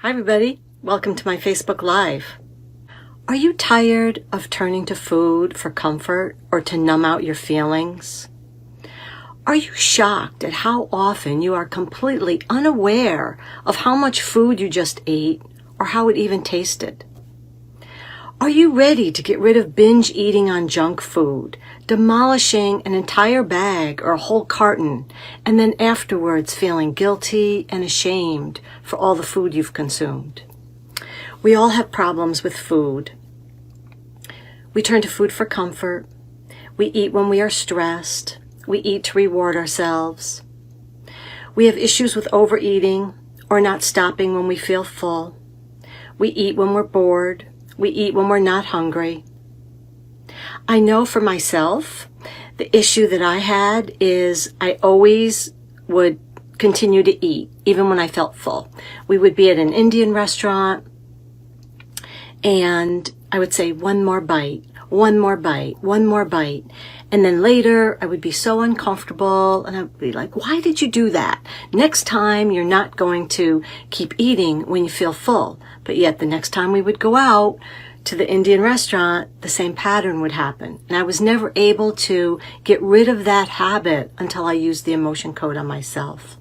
Hi everybody, welcome to my Facebook Live. Are you tired of turning to food for comfort or to numb out your feelings? Are you shocked at how often you are completely unaware of how much food you just ate or how it even tasted? Are you ready to get rid of binge eating on junk food, demolishing an entire bag or a whole carton, and then afterwards feeling guilty and ashamed for all the food you've consumed? We all have problems with food. We turn to food for comfort. We eat when we are stressed. We eat to reward ourselves. We have issues with overeating or not stopping when we feel full. We eat when we're bored. We eat when we're not hungry. I know for myself, the issue that I had is I always would continue to eat, even when I felt full. We would be at an Indian restaurant, and I would say, one more bite, one more bite, one more bite. And then later, I would be so uncomfortable, and I would be like, why did you do that? Next time, you're not going to keep eating when you feel full. But yet, the next time we would go out to the Indian restaurant, the same pattern would happen. And I was never able to get rid of that habit until I used the emotion code on myself.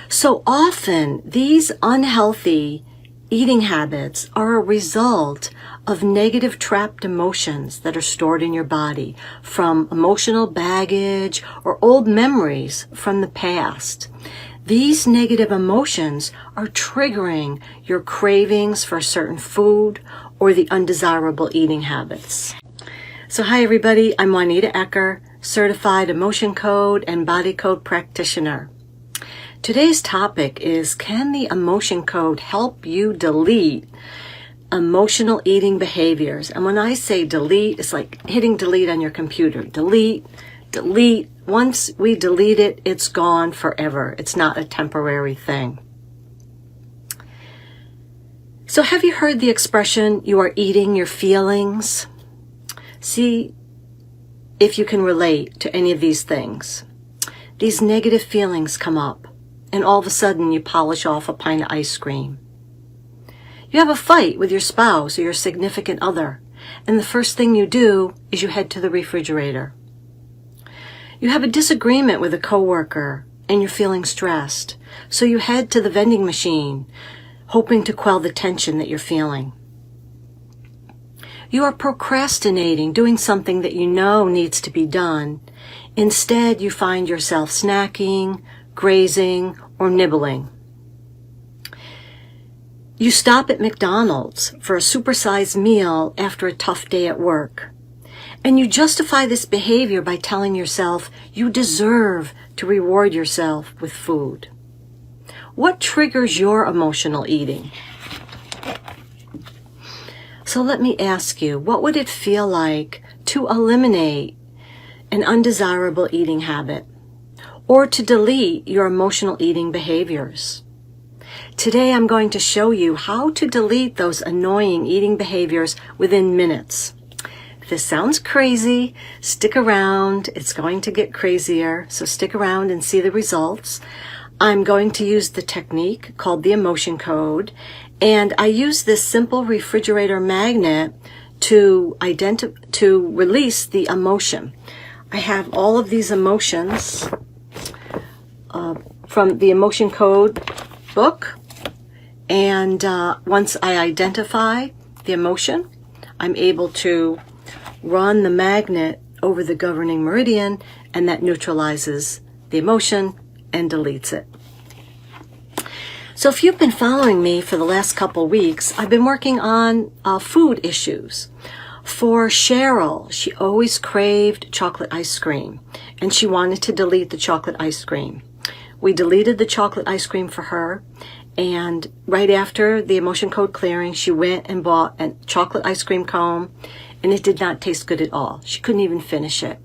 So often, these unhealthy eating habits are a result of negative trapped emotions that are stored in your body from emotional baggage or old memories from the past. These negative emotions are triggering your cravings for a certain food or the undesirable eating habits. So hi everybody, I'm Juanita Ecker, certified emotion code and body code practitioner. Today's topic is, can the emotion code help you delete emotional eating behaviors? And when I say delete, it's like hitting delete on your computer. Delete, delete. Once we delete it, it's gone forever. It's not a temporary thing. So have you heard the expression, you are eating your feelings? See if you can relate to any of these things. These negative feelings come up, and all of a sudden you polish off a pint of ice cream. You have a fight with your spouse or your significant other, and the first thing you do is you head to the refrigerator. You have a disagreement with a coworker, and you're feeling stressed, so you head to the vending machine, hoping to quell the tension that you're feeling. You are procrastinating, doing something that you know needs to be done. Instead, you find yourself snacking, grazing, or nibbling. You stop at McDonald's for a supersized meal after a tough day at work. And you justify this behavior by telling yourself you deserve to reward yourself with food. What triggers your emotional eating? So let me ask you, what would it feel like to eliminate an undesirable eating habit or to delete your emotional eating behaviors? Today I'm going to show you how to delete those annoying eating behaviors within minutes. If this sounds crazy, stick around. It's going to get crazier, so stick around and see the results. I'm going to use the technique called the emotion code, and I use this simple refrigerator magnet to release the emotion. I have all of these emotions from the emotion code book, and once I identify the emotion, I'm able to run the magnet over the governing meridian, and that neutralizes the emotion and deletes it. So if you've been following me for the last couple weeks, I've been working on food issues. For Cheryl, she always craved chocolate ice cream, and she wanted to delete the chocolate ice cream. We deleted the chocolate ice cream for her, and right after the emotion code clearing, she went and bought a chocolate ice cream cone, and it did not taste good at all. She couldn't even finish it.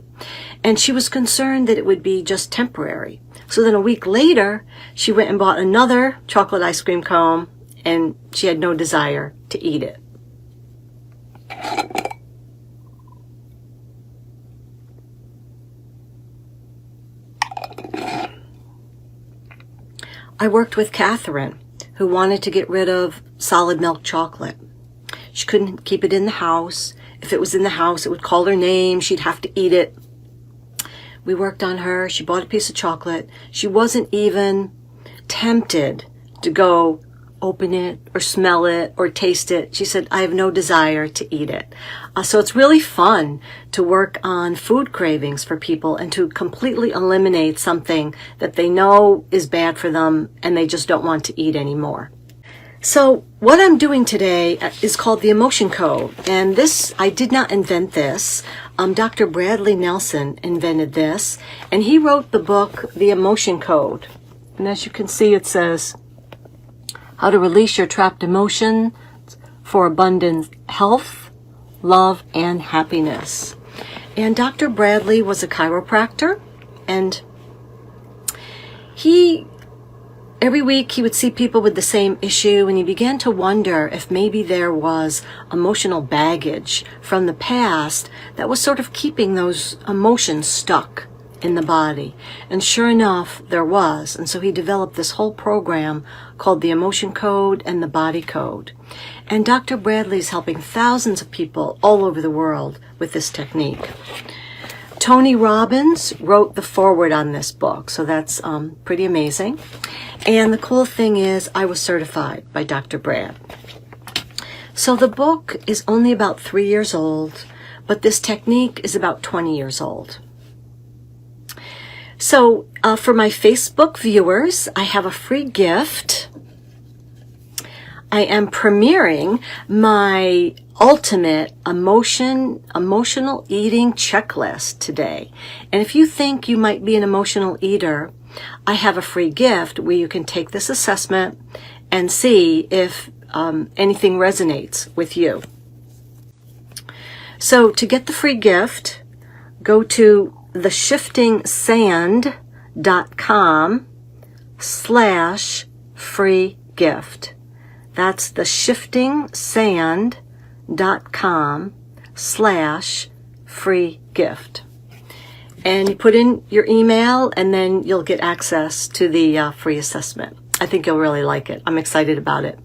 And she was concerned that it would be just temporary. So then a week later, she went and bought another chocolate ice cream cone, and she had no desire to eat it. I worked with Catherine who wanted to get rid of solid milk chocolate. She couldn't keep it in the house. If it was in the house, it would call her name. She'd have to eat it. We worked on her. She bought a piece of chocolate. She wasn't even tempted to go open it or smell it or taste it. She said, I have no desire to eat it. So it's really fun to work on food cravings for people and to completely eliminate something that they know is bad for them and they just don't want to eat anymore. So what I'm doing today is called the Emotion Code. And this, I did not invent this. Dr. Bradley Nelson invented this. And he wrote the book, The Emotion Code. And as you can see, it says, how to release your trapped emotions for abundant health, love, and happiness. And Dr. Bradley was a chiropractor, and every week he would see people with the same issue, and he began to wonder if maybe there was emotional baggage from the past that was sort of keeping those emotions stuck in the body. And sure enough, there was. And so he developed this whole program called the Emotion Code and the Body Code. And Dr. Bradley is helping thousands of people all over the world with this technique. Tony Robbins wrote the foreword on this book, so that's pretty amazing. And the cool thing is, I was certified by Dr. Brad. So the book is only about 3 years old, but this technique is about 20 years old. So for my Facebook viewers, I have a free gift. I am premiering my ultimate emotional eating checklist today. And if you think you might be an emotional eater, I have a free gift where you can take this assessment and see if anything resonates with you. So to get the free gift, go to theshiftingsand.com/free gift. That's theshiftingsand.com/free gift. And you put in your email and then you'll get access to the free assessment. I think you'll really like it. I'm excited about it.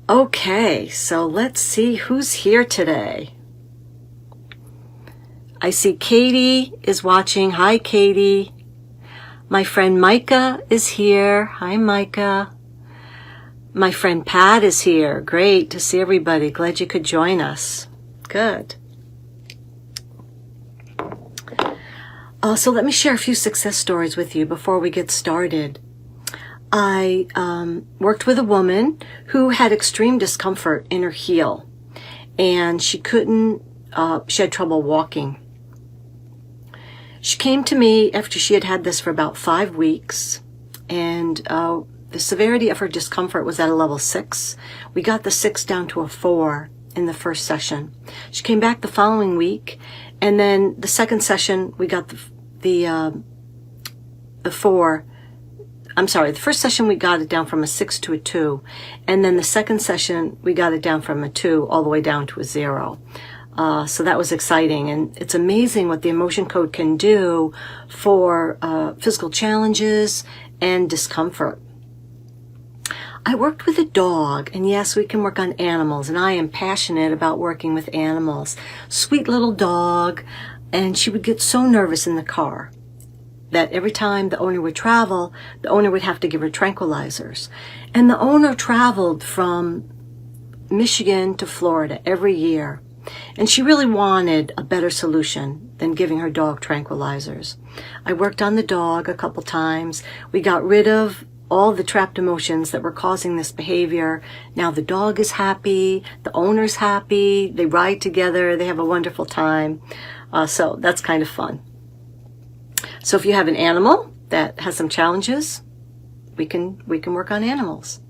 Okay, so let's see who's here today. I see Katie is watching. Hi, Katie. My friend Micah is here. Hi, Micah. My friend Pat is here. Great to see everybody. Glad you could join us. Good. So let me share a few success stories with you before we get started. I worked with a woman who had extreme discomfort in her heel, and she had trouble walking. She came to me after she had had this for about 5 weeks, and the severity of her discomfort was at a level 6. We got the 6 down to a 4 in the first session. She came back the following week, and then the second session we got the 4. I'm sorry, the first session we got it down from a 6 to a 2, and then the second session we got it down from a 2 all the way down to a 0. So that was exciting, and it's amazing what the Emotion Code can do for physical challenges and discomfort. I worked with a dog, and yes, we can work on animals, and I am passionate about working with animals. Sweet little dog, and she would get so nervous in the car that every time the owner would travel, the owner would have to give her tranquilizers. And the owner traveled from Michigan to Florida every year. And she really wanted a better solution than giving her dog tranquilizers. I worked on the dog a couple times. We got rid of all the trapped emotions that were causing this behavior. Now the dog is happy, the owner's happy, they ride together, they have a wonderful time. So that's kind of fun. So if you have an animal that has some challenges, we can work on animals.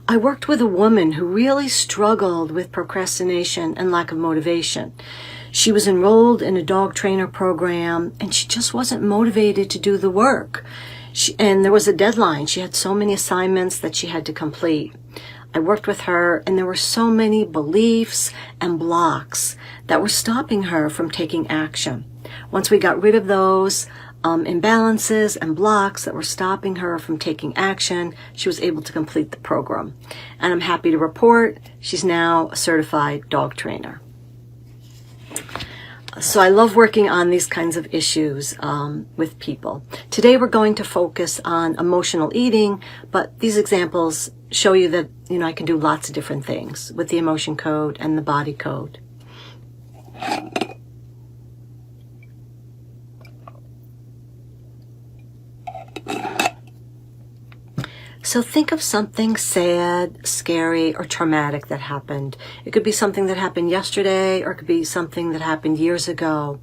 I worked with a woman who really struggled with procrastination and lack of motivation. She was enrolled in a dog trainer program, and she just wasn't motivated to do the work. And there was a deadline. She had so many assignments that she had to complete. I worked with her, and there were so many beliefs and blocks that were stopping her from taking action. Once we got rid of those, imbalances and blocks that were stopping her from taking action, she was able to complete the program. And I'm happy to report she's now a certified dog trainer. So I love working on these kinds of issues with people. Today we're going to focus on emotional eating, but these examples show you that, I can do lots of different things with the emotion code and the body code. So think of something sad, scary, or traumatic that happened. It could be something that happened yesterday, or it could be something that happened years ago.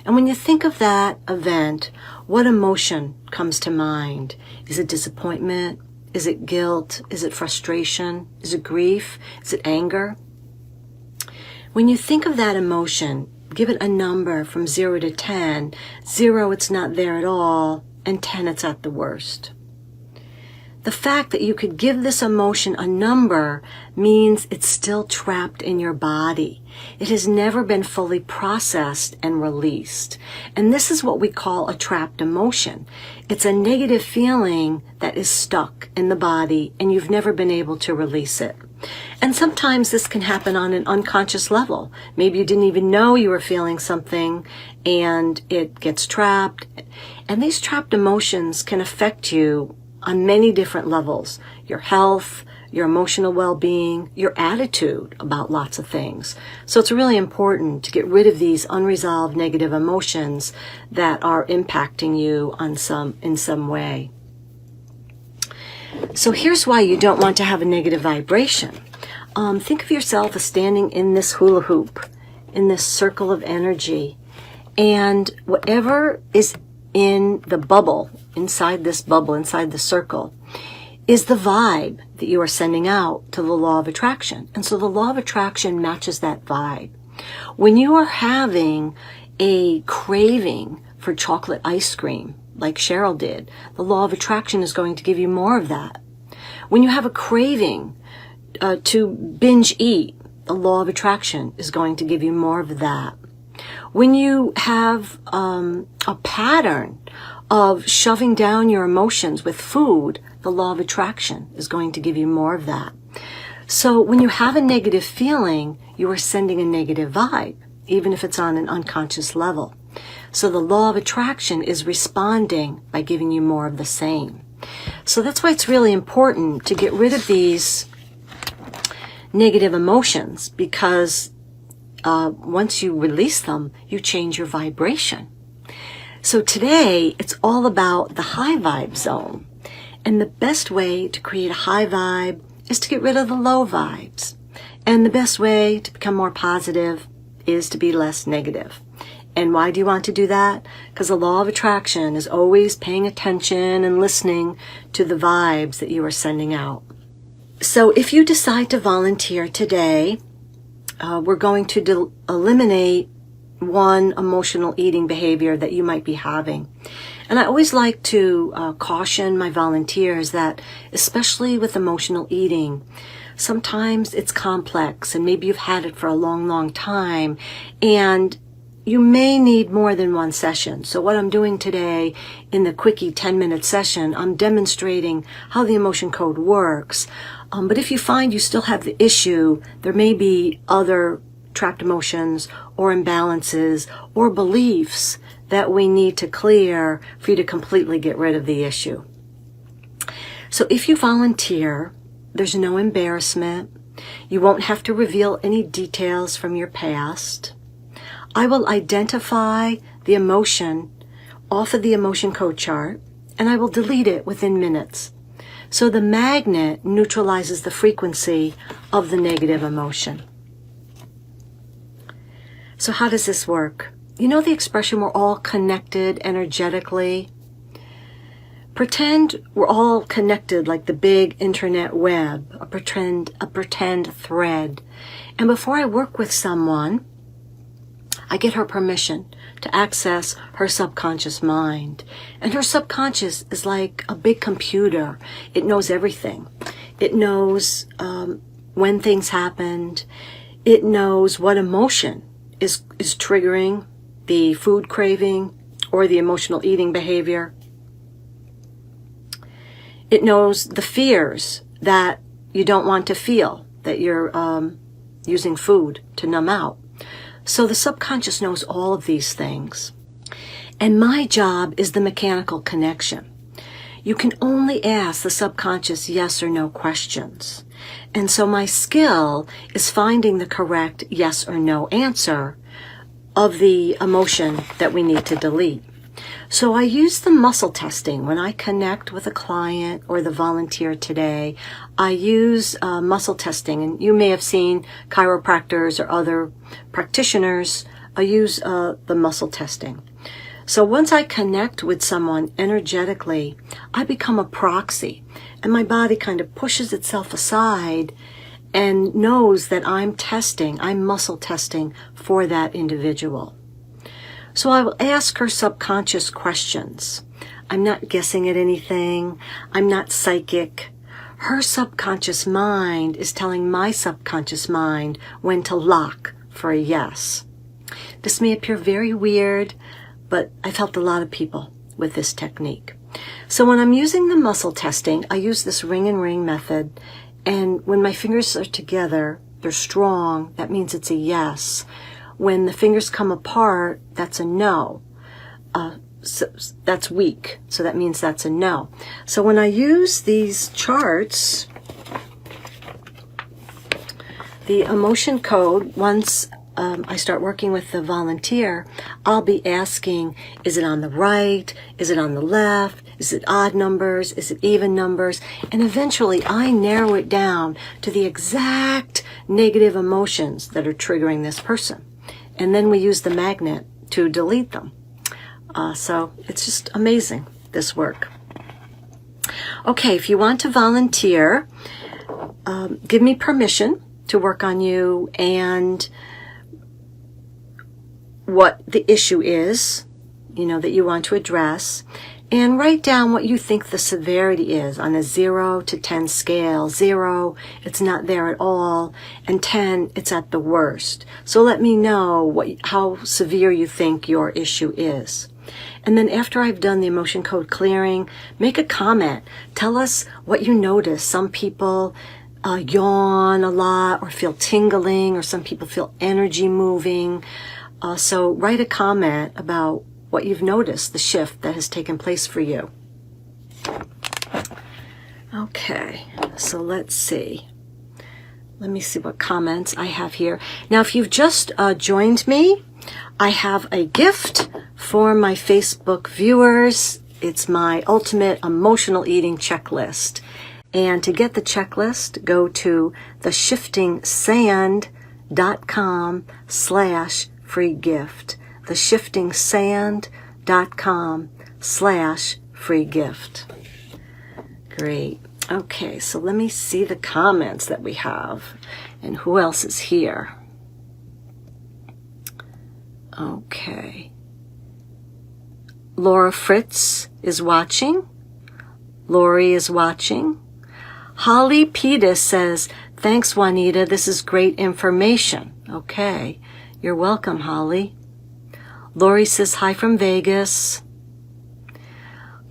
And when you think of that event, what emotion comes to mind? Is it disappointment? Is it guilt? Is it frustration? Is it grief? Is it anger? When you think of that emotion, give it a number from 0 to 10. 0, it's not there at all, and 10, it's at the worst. The fact that you could give this emotion a number means it's still trapped in your body. It has never been fully processed and released. And this is what we call a trapped emotion. It's a negative feeling that is stuck in the body and you've never been able to release it. And sometimes this can happen on an unconscious level. Maybe you didn't even know you were feeling something and it gets trapped. And these trapped emotions can affect you on many different levels: your health, your emotional well-being, your attitude about lots of things. So it's really important to get rid of these unresolved negative emotions that are impacting you in some way. So here's why you don't want to have a negative vibration. Think of yourself as standing in this hula hoop, in this circle of energy, and whatever is in the bubble, inside this bubble, inside the circle, is the vibe that you are sending out to the law of attraction. And so the law of attraction matches that vibe. When you are having a craving for chocolate ice cream, like Cheryl did, the law of attraction is going to give you more of that. When you have a craving to binge eat, the law of attraction is going to give you more of that. When you have a pattern of shoving down your emotions with food, the law of attraction is going to give you more of that. So when you have a negative feeling, you are sending a negative vibe, even if it's on an unconscious level. So the law of attraction is responding by giving you more of the same. So that's why it's really important to get rid of these negative emotions, because once you release them, you change your vibration. So today, it's all about the high vibe zone. And the best way to create a high vibe is to get rid of the low vibes. And the best way to become more positive is to be less negative. And why do you want to do that? Because the law of attraction is always paying attention and listening to the vibes that you are sending out. So if you decide to volunteer today, we're going to eliminate one emotional eating behavior that you might be having. And I always like to caution my volunteers that, especially with emotional eating, sometimes it's complex and maybe you've had it for a long, long time and you may need more than one session. So what I'm doing today in the quickie 10-minute session, I'm demonstrating how the emotion code works. But if you find you still have the issue, there may be other trapped emotions or imbalances or beliefs that we need to clear for you to completely get rid of the issue. So if you volunteer, there's no embarrassment. You won't have to reveal any details from your past. I will identify the emotion off of the emotion code chart, and I will delete it within minutes. So the magnet neutralizes the frequency of the negative emotion. So how does this work? You know the expression, we're all connected energetically? Pretend we're all connected like the big internet web, a pretend thread. And before I work with someone, I get her permission to access her subconscious mind. And her subconscious is like a big computer. It knows everything. It knows when things happened. It knows what emotion is triggering the food craving or the emotional eating behavior. It knows the fears that you don't want to feel, that you're using food to numb out. So the subconscious knows all of these things. And my job is the mechanical connection. You can only ask the subconscious yes or no questions. And so my skill is finding the correct yes or no answer of the emotion that we need to delete. So I use the muscle testing when I connect with a client or the volunteer today. I use muscle testing, and you may have seen chiropractors or other practitioners use the muscle testing. So once I connect with someone energetically, I become a proxy, and my body kind of pushes itself aside and knows that I'm muscle testing for that individual. So I will ask her subconscious questions. I'm not guessing at anything. I'm not psychic. Her subconscious mind is telling my subconscious mind when to lock for a yes. This may appear very weird, but I've helped a lot of people with this technique. So when I'm using the muscle testing, I use this ring and ring method. And when my fingers are together, they're strong. That means it's a yes. When the fingers come apart, that's a no. So that's weak. So that means that's a no. So when I use these charts, the emotion code, once I start working with the volunteer, I'll be asking, is it on the right? Is it on the left? Is it odd numbers? Is it even numbers? And eventually I narrow it down to the exact negative emotions that are triggering this person. And then we use the magnet to delete them. So it's just amazing, this work. Okay, if you want to volunteer, give me permission to work on you and what the issue is, that you want to address, and write down what you think the severity is on a 0 to 10 scale. 0, it's not there at all, and 10, it's at the worst. So let me know how severe you think your issue is. And then after I've done the emotion code clearing, make a comment. Tell us what you notice. Some people yawn a lot or feel tingling, or some people feel energy moving. So write a comment about what you've noticed, the shift that has taken place for you. Okay, so let's see. Let me see what comments I have here. Now, if you've just joined me, I have a gift for my Facebook viewers. It's my ultimate emotional eating checklist. And to get the checklist, go to theshiftingsand.com/free gift. theshiftingsand.com/free gift. Great. Okay, so let me see the comments that we have and who else is here. Okay. Laura Fritz is watching. Lori is watching. Holly Pettis says, thanks, Juanita. This is great information. Okay. You're welcome, Holly. Lori says, hi from Vegas.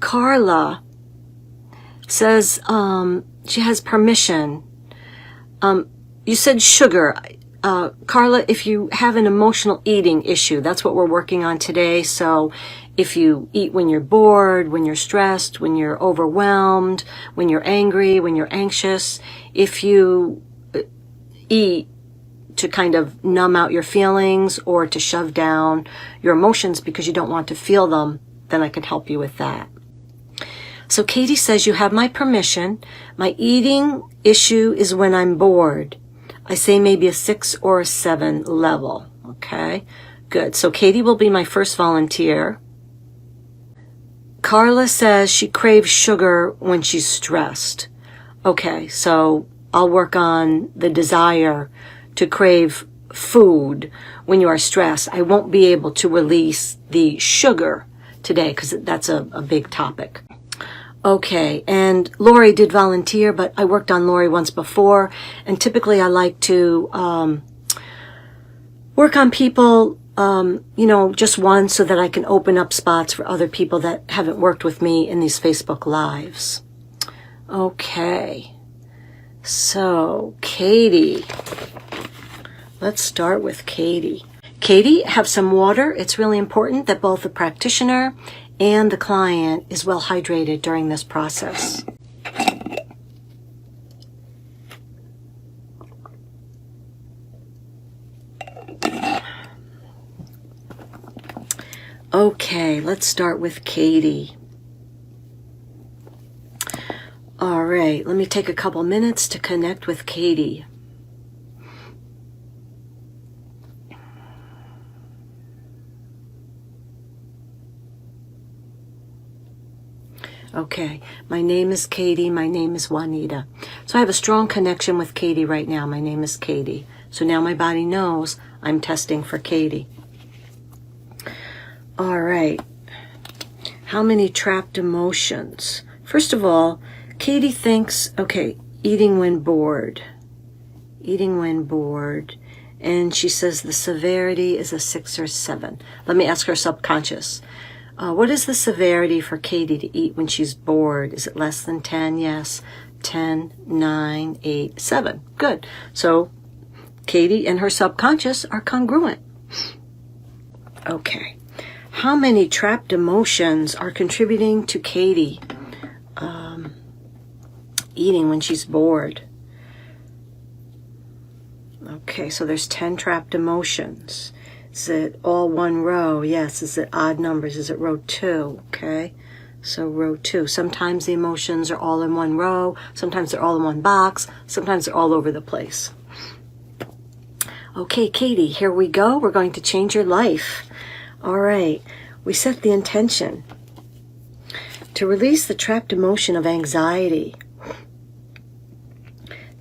Carla says she has permission. You said sugar. Carla, if you have an emotional eating issue, that's what we're working on today. So if you eat when you're bored, when you're stressed, when you're overwhelmed, when you're angry, when you're anxious, if you eat to kind of numb out your feelings or to shove down your emotions because you don't want to feel them, then I can help you with that. So Katie says, you have my permission. My eating issue is when I'm bored. I say maybe a 6 or a 7 level. Okay, good. So Katie will be my first volunteer. Carla says she craves sugar when she's stressed. Okay, so I'll work on the desire to crave food when you are stressed. I won't be able to release the sugar today because that's a big topic. Okay, and Lori did volunteer, but I worked on Lori once before, and typically I like to work on people just one so that I can open up spots for other people that haven't worked with me in these Facebook Lives. Okay. So, Katie. Let's start with Katie. Katie, have some water. It's really important that both the practitioner and the client is well hydrated during this process. Okay, let's start with Katie. All right, let me take a couple minutes to connect with Katie. Okay, my name is Katie. My name is Juanita. So I have a strong connection with Katie right now. My name is Katie. So now my body knows I'm testing for Katie. All right. How many trapped emotions? First of all, Katie thinks, okay, eating when bored. Eating when bored. And she says the severity is a 6 or 7. Let me ask her subconscious. What is the severity for Katie to eat when she's bored? Is it less than 10? Yes. 10, 9, 8, 7. Good. So Katie and her subconscious are congruent. Okay. How many trapped emotions are contributing to Katie eating when she's bored? Okay, so there's 10 trapped emotions. Is it all one row? Yes. Is it odd numbers? Is it row 2? Okay. So row 2. Sometimes the emotions are all in one row. Sometimes they're all in one box. Sometimes they're all over the place. Okay, Katie, here we go. We're going to change your life. All right. We set the intention to release the trapped emotion of anxiety,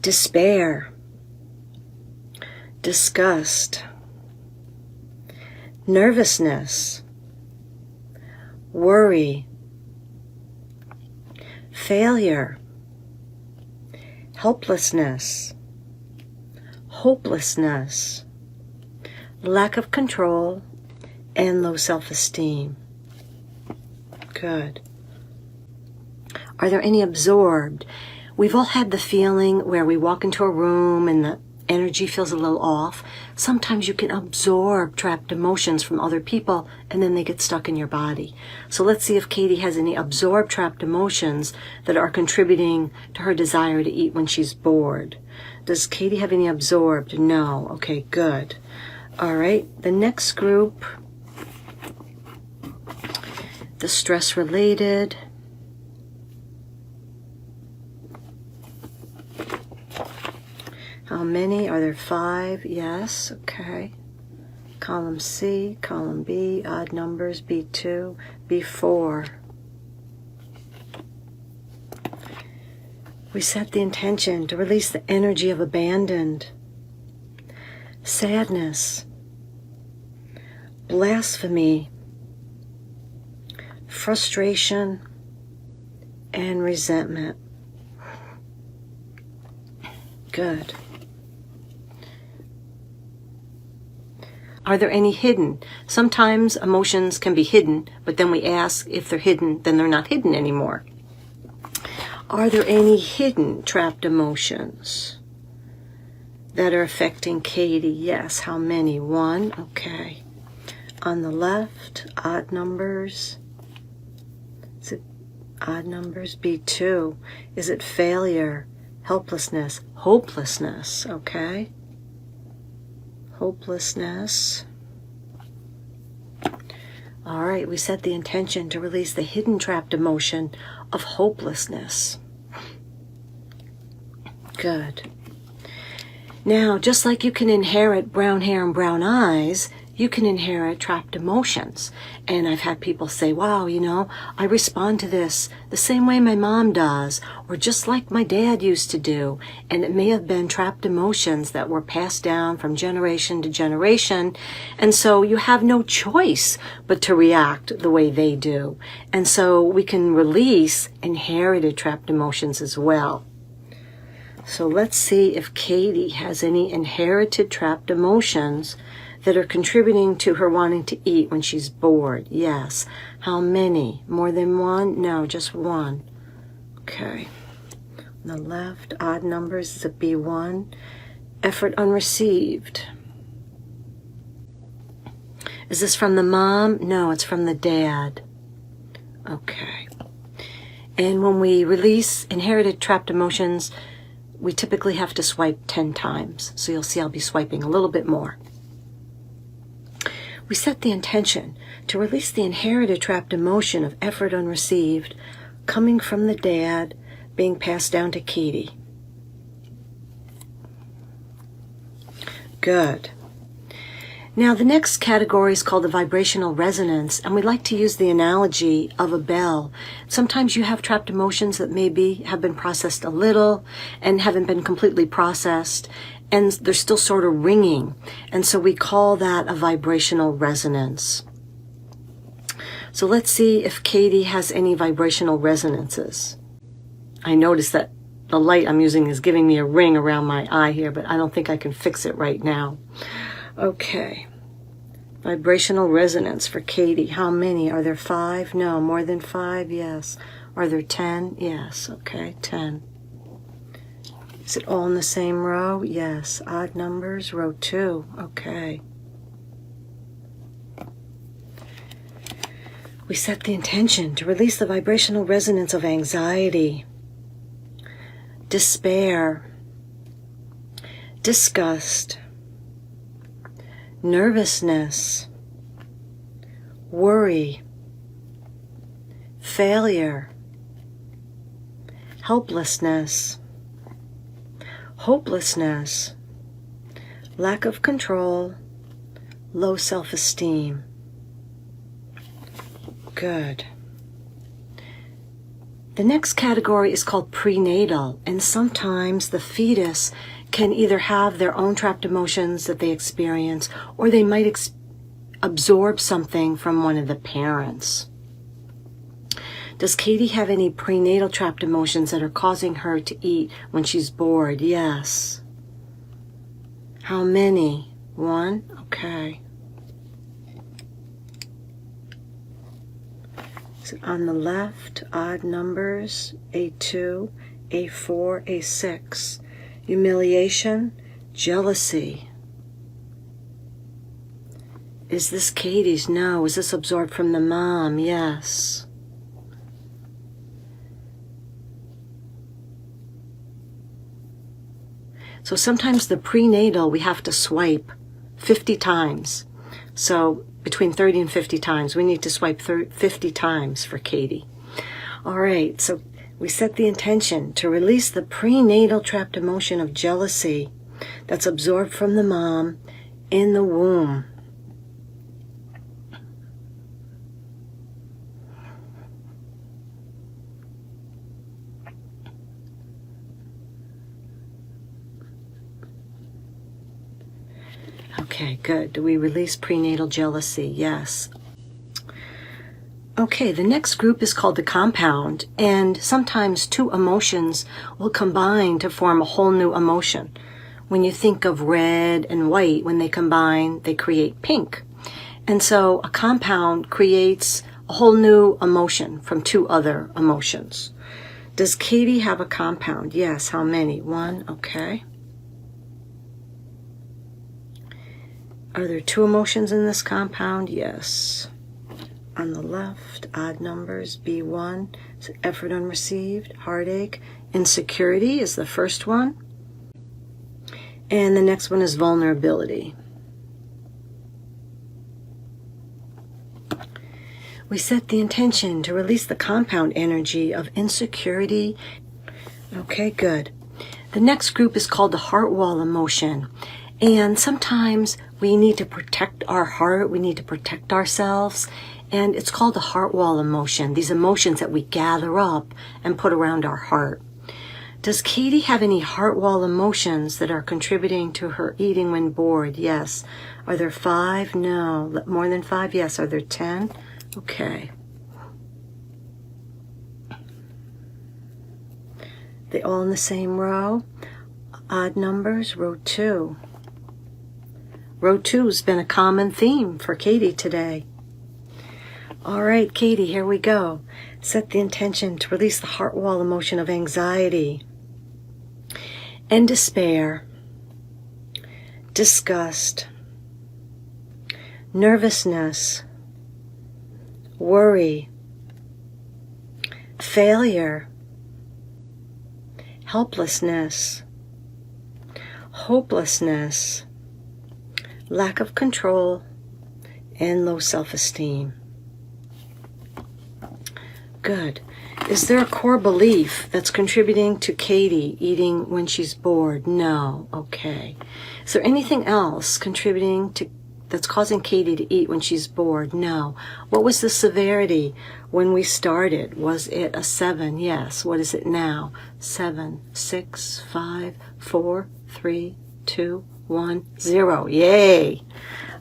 despair, disgust, nervousness, worry, failure, helplessness, hopelessness, lack of control, and low self-esteem. Good. Are there any absorbed? We've all had the feeling where we walk into a room and the energy feels a little off. Sometimes you can absorb trapped emotions from other people and then they get stuck in your body. So let's see if Katie has any absorbed trapped emotions that are contributing to her desire to eat when she's bored. Does Katie have any absorbed? No. Okay, good. All right, the next group, the stress-related. How many? Are there 5? Yes. Okay. Column C, column B, odd numbers, B2, B4. We set the intention to release the energy of abandoned, sadness, blasphemy, frustration, and resentment. Good. Are there any hidden? Sometimes emotions can be hidden, but then we ask if they're hidden, then they're not hidden anymore. Are there any hidden trapped emotions that are affecting Katie? Yes. How many? 1. Okay. On the left, odd numbers. Is it odd numbers? B2. Is it failure, helplessness, hopelessness? Okay. Hopelessness. All right, we set the intention to release the hidden trapped emotion of hopelessness. Good. Now, just like you can inherit brown hair and brown eyes, you can inherit trapped emotions. And I've had people say, wow, I respond to this the same way my mom does, or just like my dad used to do. And it may have been trapped emotions that were passed down from generation to generation. And so you have no choice but to react the way they do. And so we can release inherited trapped emotions as well. So let's see if Katie has any inherited trapped emotions that are contributing to her wanting to eat when she's bored? Yes. How many? More than one? No, just one. Okay. On the left, odd numbers is a B1. Effort unreceived. Is this from the mom? No, it's from the dad. Okay. And when we release inherited trapped emotions, we typically have to swipe 10 times. So you'll see I'll be swiping a little bit more. We set the intention to release the inherited trapped emotion of effort unreceived coming from the dad being passed down to Katie. Good. Now the next category is called the vibrational resonance, and we like to use the analogy of a bell. Sometimes you have trapped emotions that maybe have been processed a little and haven't been completely processed, and they're still sort of ringing, and so we call that a vibrational resonance. So let's see if Katie has any vibrational resonances. I notice that the light I'm using is giving me a ring around my eye here, but I don't think I can fix it right now. Okay. Vibrational resonance for Katie. How many? Are there 5? No. More than 5? Yes. Are there 10? Yes. Okay, 10. Is it all in the same row? Yes. Odd numbers, row 2. Okay. We set the intention to release the vibrational resonance of anxiety, despair, disgust, nervousness, worry, failure, helplessness, hopelessness, lack of control, low self-esteem. Good. The next category is called prenatal, and sometimes the fetus can either have their own trapped emotions that they experience, or they might absorb something from one of the parents. Does Katie have any prenatal trapped emotions that are causing her to eat when she's bored? Yes. How many? 1? Okay. So on the left, odd numbers, A2, A4, A6. Humiliation, jealousy. Is this Katie's? No. Is this absorbed from the mom? Yes. So sometimes the prenatal we have to swipe 50 times. So between 30 and 50 times. We need to swipe 50 times for Katie. All right, so we set the intention to release the prenatal trapped emotion of jealousy that's absorbed from the mom in the womb. Okay, good. Do we release prenatal jealousy? Yes. Okay, the next group is called the compound, and sometimes two emotions will combine to form a whole new emotion. When you think of red and white, when they combine, they create pink. And so a compound creates a whole new emotion from two other emotions. Does Katie have a compound? Yes. How many? 1. Okay. Are there 2 emotions in this compound? Yes. On the left, odd numbers, B1, so effort unreceived, heartache, insecurity is the first one. And the next one is vulnerability. We set the intention to release the compound energy of insecurity. Okay, good. The next group is called the heart wall emotion. And sometimes we need to protect our heart, we need to protect ourselves, and it's called the heart wall emotion, these emotions that we gather up and put around our heart. Does Katie have any heart wall emotions that are contributing to her eating when bored? Yes. Are there 5? No. More than 5? Yes. Are there 10? Okay. They all in the same row? Odd numbers, row 2. Row 2 has been a common theme for Katie today. All right, Katie, here we go. Set the intention to release the heart wall emotion of anxiety and despair, disgust, nervousness, worry, failure, helplessness, hopelessness, lack of control, and low self-esteem. Good. Is there a core belief that's contributing to Katie eating when she's bored? No. Okay. Is there anything else contributing to that's causing Katie to eat when she's bored? No. What was the severity when we started? Was it a 7? Yes. What is it now? 7, 6, 5, 4, 3, 2, 1, 0. Yay.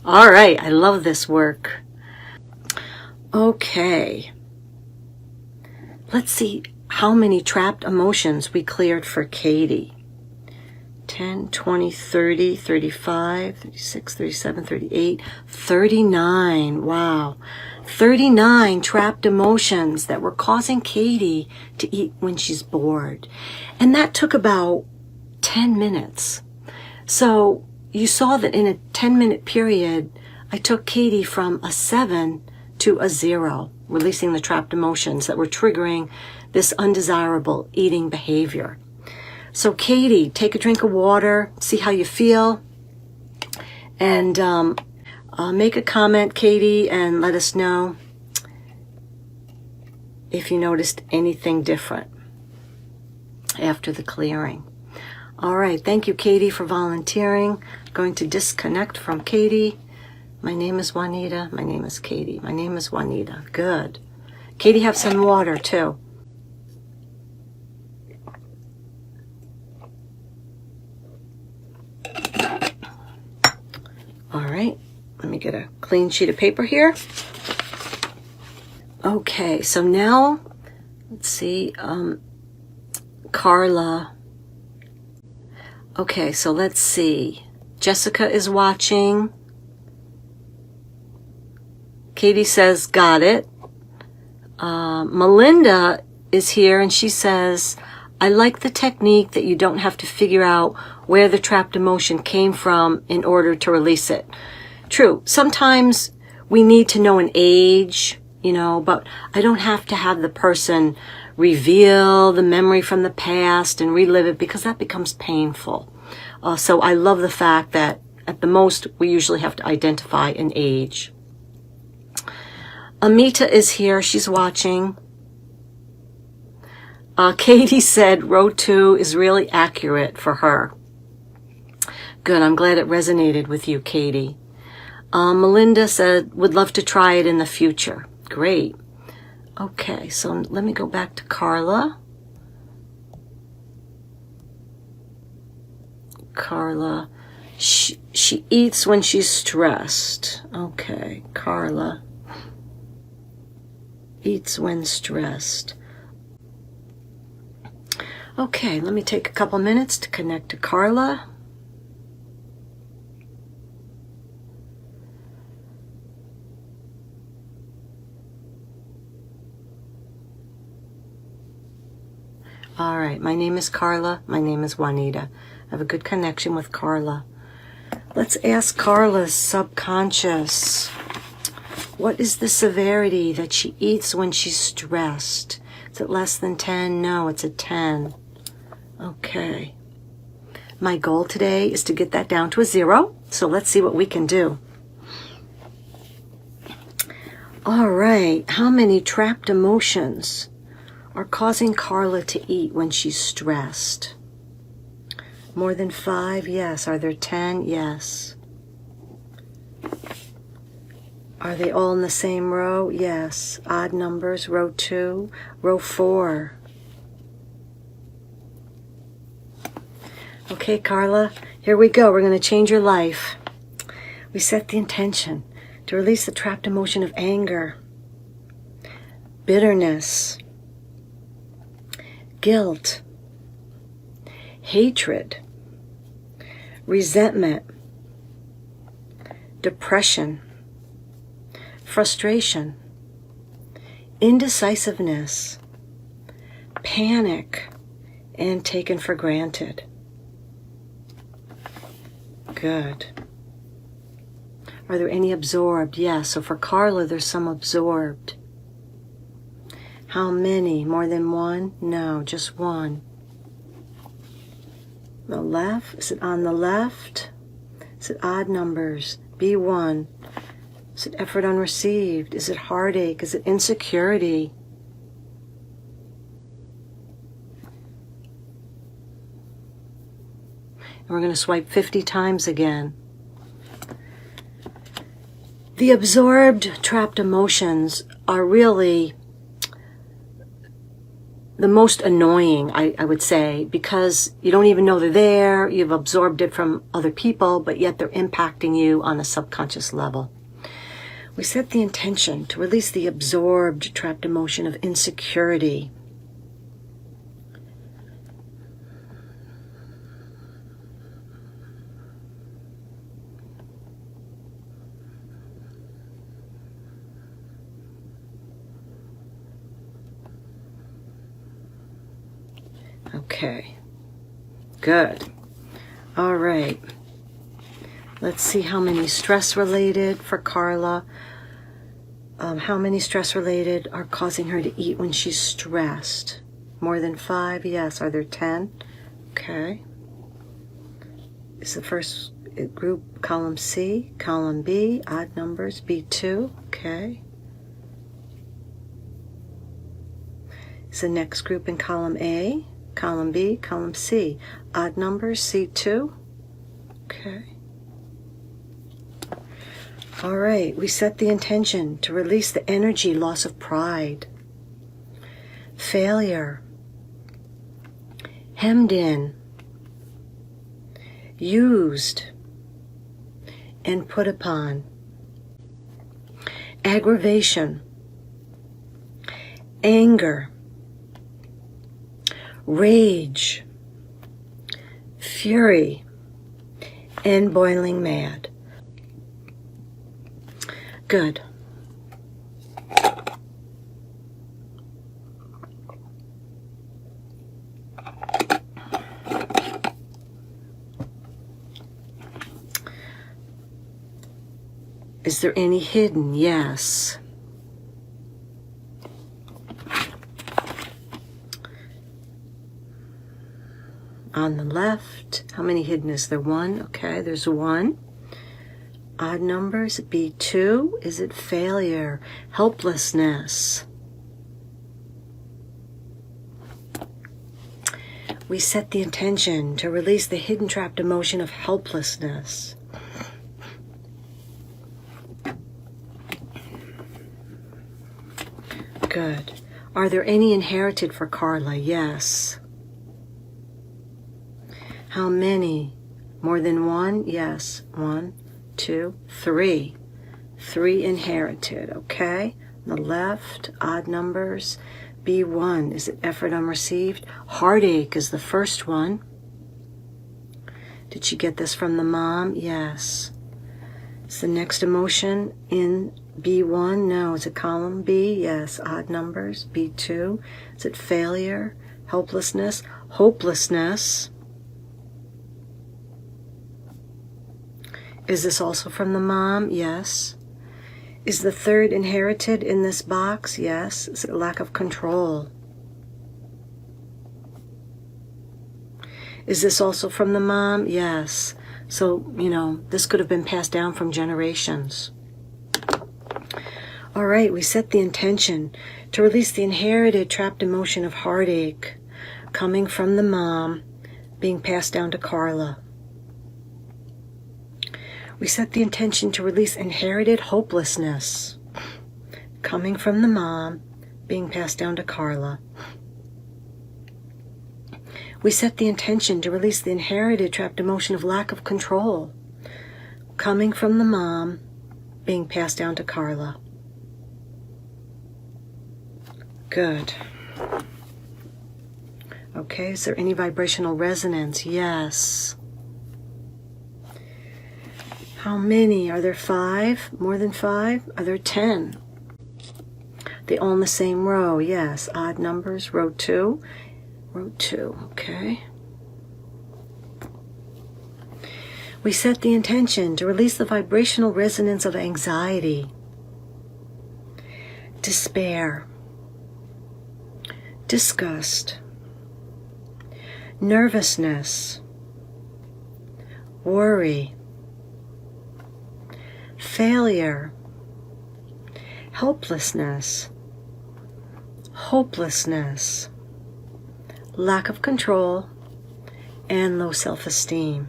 All right. I love this work. Okay. Let's see how many trapped emotions we cleared for Katie. 10, 20, 30, 35, 36, 37, 38, 39. Wow. 39 trapped emotions that were causing Katie to eat when she's bored. And that took about 10 minutes. So you saw that in a 10-minute period, I took Katie from a 7 to a 0, releasing the trapped emotions that were triggering this undesirable eating behavior. So Katie, take a drink of water, see how you feel, and make a comment, Katie, and let us know if you noticed anything different after the clearing. All right, thank you, Katie, for volunteering. I'm going to disconnect from Katie. My name is Juanita. My name is Katie. My name is Juanita. Good. Katie, have some water, too. All right. Let me get a clean sheet of paper here. Okay, so now, let's see, Carla. Okay, so let's see. Jessica is watching. Katie says, got it. Melinda is here and she says, I like the technique that you don't have to figure out where the trapped emotion came from in order to release it. True. Sometimes we need to know an age, but I don't have to have the person reveal the memory from the past and relive it because that becomes painful. So I love the fact that at the most we usually have to identify an age. Amita is here. She's watching. Katie said row 2 is really accurate for her. Good. I'm glad it resonated with you, Katie. Melinda said would love to try it in the future. Great. Okay, so let me go back to Carla. Carla. She eats when she's stressed. Okay, Carla. Eats when stressed. Okay, let me take a couple minutes to connect to Carla. All right, my name is Carla. My name is Juanita. I have a good connection with Carla. Let's ask Carla's subconscious. What is the severity that she eats when she's stressed? Is it less than 10? No, it's a 10. Okay. My goal today is to get that down to a 0. So let's see what we can do. All right. How many trapped emotions are causing Carla to eat when she's stressed? More than 5? Yes. Are there 10? Yes. Are they all in the same row? Yes. Odd numbers. Row 2. Row 4. Okay, Carla, here we go. We're going to change your life. We set the intention to release the trapped emotion of anger, bitterness, guilt, hatred, resentment, depression, frustration, indecisiveness, panic, and taken for granted. Good. Are there any absorbed? Yes. So for Carla, there's some absorbed. How many? More than one? No, just one. The left? Is it on the left? Is it odd numbers? B1. Is it effort unreceived? Is it heartache? Is it insecurity? And we're going to swipe 50 times again. The absorbed, trapped emotions are really the most annoying, I would say, because you don't even know they're there. You've absorbed it from other people, but yet they're impacting you on a subconscious level. We set the intention to release the absorbed, trapped emotion of insecurity. Okay, good. All right. Let's see how many stress-related for Carla. How many stress-related are causing her to eat when she's stressed? More than 5? Yes. Are there 10? Okay. Is the first group column C, column B, odd numbers, B2? Okay. Is the next group in column A, column B, column C, odd numbers, C2? Okay. All right, we set the intention to release the energy, loss of pride, failure, hemmed in, used, and put upon, aggravation, anger, rage, fury, and boiling mad. Good. Is there any hidden? Yes. On the left, how many hidden is there? 1. Okay, there's 1. Odd numbers, B2. Is it failure, helplessness? We set the intention to release the hidden trapped emotion of helplessness. Good. Are there any inherited for Carla? Yes. How many? More than 1? Yes. 1, 2, 3. 3 inherited, okay? On the left, odd numbers. B1, is it effort unreceived? Heartache is the first one. Did she get this from the mom? Yes. Is the next emotion in B1? No. Is it column B? Yes. Odd numbers. B2. Is it failure, helplessness, hopelessness? Is this also from the mom? Yes. Is the third inherited in this box? Yes. Is it lack of control? Is this also from the mom? Yes. So, this could have been passed down from generations. All right, we set the intention to release the inherited trapped emotion of heartache coming from the mom being passed down to Carla. We set the intention to release inherited hopelessness coming from the mom being passed down to Carla. We set the intention to release the inherited trapped emotion of lack of control coming from the mom being passed down to Carla. Good. Okay, is there any vibrational resonance? Yes. How many? Are there 5? More than 5? Are there 10? They all in the same row, yes. Odd numbers, row 2. Row 2, okay. We set the intention to release the vibrational resonance of anxiety, despair, disgust, nervousness, worry, failure, helplessness, hopelessness, lack of control, and low self-esteem.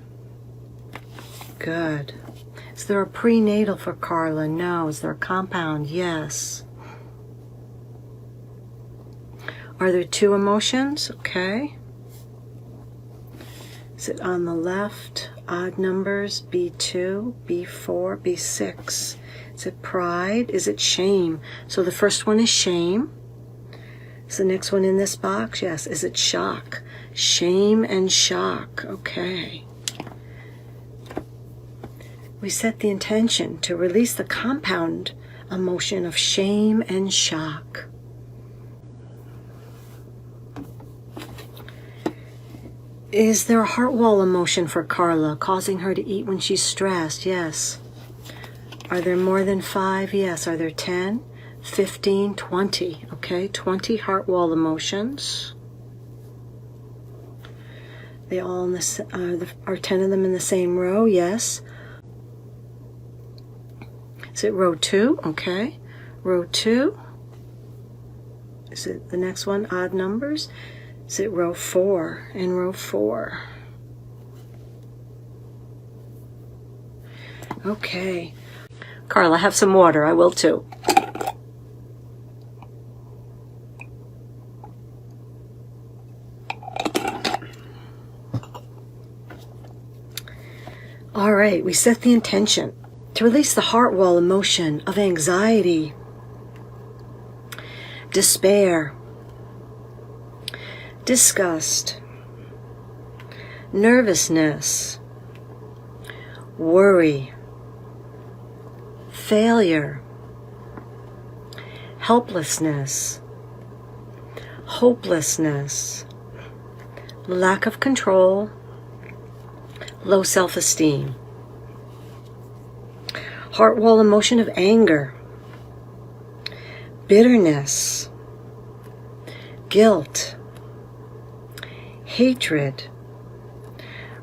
Good. Is there a prenatal for Carla? No. Is there a compound? Yes. Are there 2 emotions? Okay. Is it on the left? Odd numbers, B2, B4, B6. Is it pride? Is it shame? So the first one is shame. Is the next one in this box? Yes. Is it shock? Shame and shock. Okay. We set the intention to release the compound emotion of shame and shock. Is there a heart wall emotion for Carla, causing her to eat when she's stressed? Yes. Are there more than 5? Yes. Are there 10, 15, 20? Okay, 20 heart wall emotions. They all in the are 10 of them in the same row? Yes. Is it row 2? Okay. Row 2. Is it the next one? Odd numbers. Is it row 4? In row 4. Okay. Carla, have some water. I will too. All right. We set the intention to release the heart wall emotion of anxiety, despair, disgust, nervousness, worry, failure, helplessness, hopelessness, lack of control, low self-esteem. Heart wall emotion of anger, bitterness, guilt, hatred,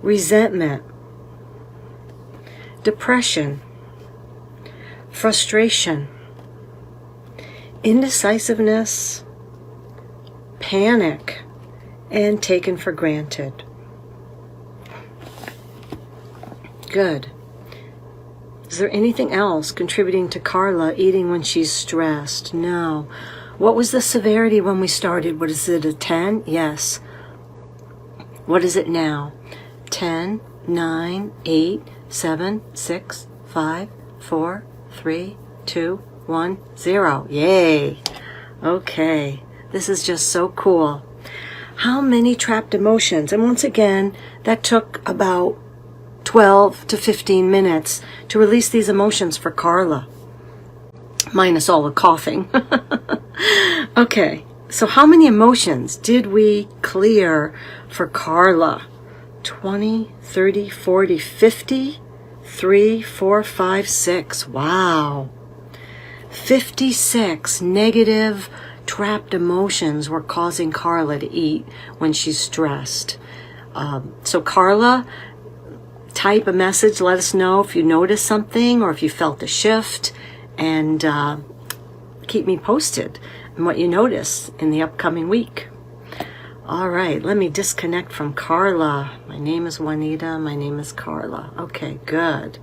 resentment, depression, frustration, indecisiveness, panic, and taken for granted. Good. Is there anything else contributing to Carla eating when she's stressed? No. What was the severity when we started? What is it, a 10? Yes. What is it now? 10, 9, 8, 7, 6, 5, 4, 3, 2, 1, 0. Yay. Okay. This is just so cool. How many trapped emotions? And once again, that took about 12 to 15 minutes to release these emotions for Carla, minus all the coughing. Okay, so how many emotions did we clear for Carla? 20, 30, 40, 50, 3, 4, 5, 6. Wow. 56 negative trapped emotions were causing Carla to eat when she's stressed. So Carla, type a message, let us know if you noticed something or if you felt a shift, and keep me posted on what you notice in the upcoming week. All right, let me disconnect from Carla. My name is Juanita. My name is Carla. Okay, good.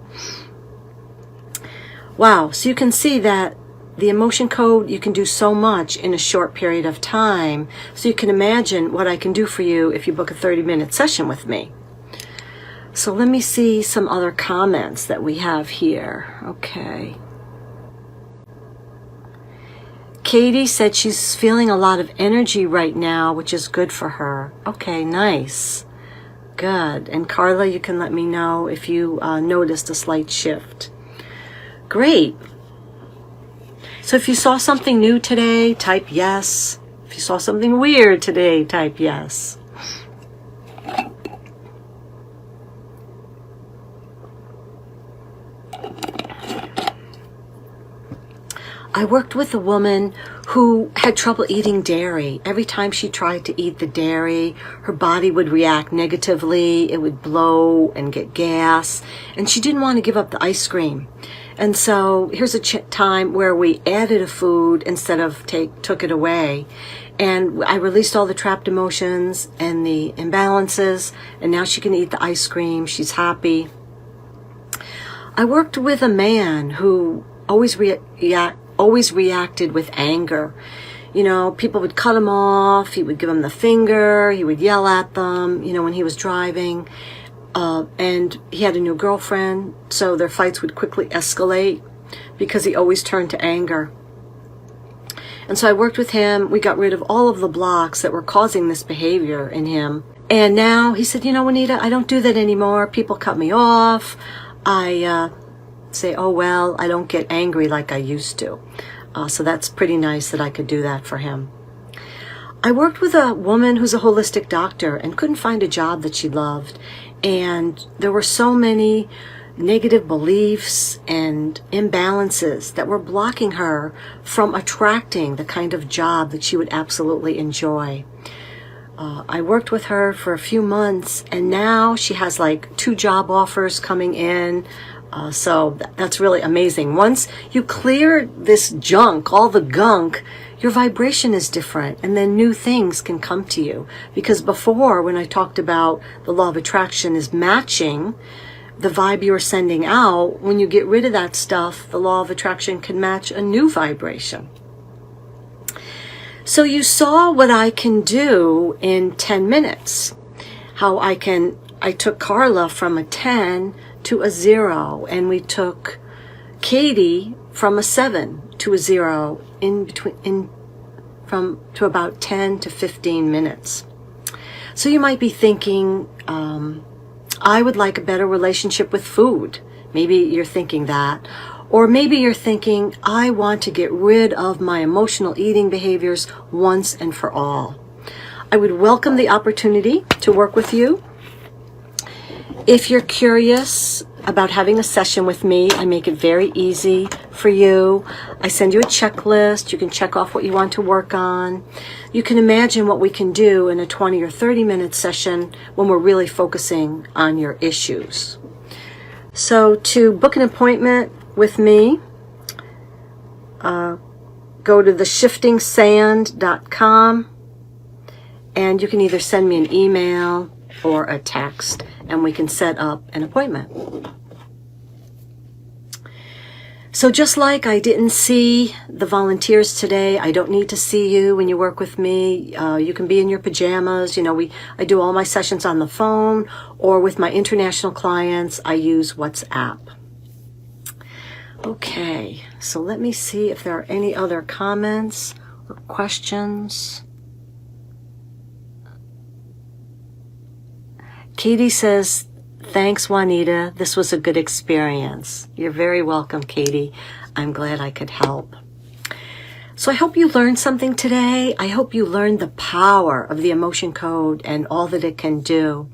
Wow, so you can see that the emotion code, you can do so much in a short period of time. So you can imagine what I can do for you if you book a 30-minute session with me. So let me see some other comments that we have here. Okay. Katie said she's feeling a lot of energy right now, which is good for her. Okay, nice. Good. And Carla, you can let me know if you noticed a slight shift. Great. So if you saw something new today, type yes. If you saw something weird today, type yes. I worked with a woman who had trouble eating dairy. Every time she tried to eat the dairy, her body would react negatively. It would blow and get gas, and she didn't want to give up the ice cream. And so here's a time where we added a food instead of took it away. And I released all the trapped emotions and the imbalances, and now she can eat the ice cream. She's happy. I worked with a man who always reacted with anger. You know, people would cut him off. He would give them the finger. He would yell at them, you know, when he was driving. And he had a new girlfriend, so their fights would quickly escalate because he always turned to anger. And so I worked with him. We got rid of all of the blocks that were causing this behavior in him. And now he said, you know, Juanita, I don't do that anymore. People cut me off. I say, oh, well, I don't get angry like I used to. So that's pretty nice that I could do that for him. I worked with a woman who's a holistic doctor and couldn't find a job that she loved. And there were so many negative beliefs and imbalances that were blocking her from attracting the kind of job that she would absolutely enjoy. I worked with her for a few months, and now she has like 2 job offers coming in. So that's really amazing. Once you clear this junk, all the gunk, your vibration is different, and then new things can come to you. Because before, when I talked about the law of attraction is matching the vibe you're sending out, when you get rid of that stuff, the law of attraction can match a new vibration. So you saw what I can do in 10 minutes. How I took Carla from a 10 to a 0, and we took Katie from a 7 to a 0 to about 10 to 15 minutes. So you might be thinking, I would like a better relationship with food. Maybe you're thinking that. Or maybe you're thinking, I want to get rid of my emotional eating behaviors once and for all. I would welcome the opportunity to work with you. If you're curious about having a session with me, I make it very easy for you. I send you a checklist. You can check off what you want to work on. You can imagine what we can do in a 20 or 30-minute session when we're really focusing on your issues. So to book an appointment with me, go to theshiftingsand.com, and you can either send me an email or a text, and we can set up an appointment. So just like I didn't see the volunteers today, I don't need to see you when you work with me. You can be in your pajamas. You know, I do all my sessions on the phone, or with my international clients, I use WhatsApp. Okay, so let me see if there are any other comments or questions. Katie says, thanks, Juanita. This was a good experience. You're very welcome, Katie. I'm glad I could help. So I hope you learned something today. I hope you learned the power of the emotion code and all that it can do.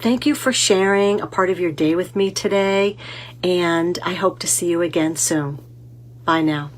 Thank you for sharing a part of your day with me today, and I hope to see you again soon. Bye now.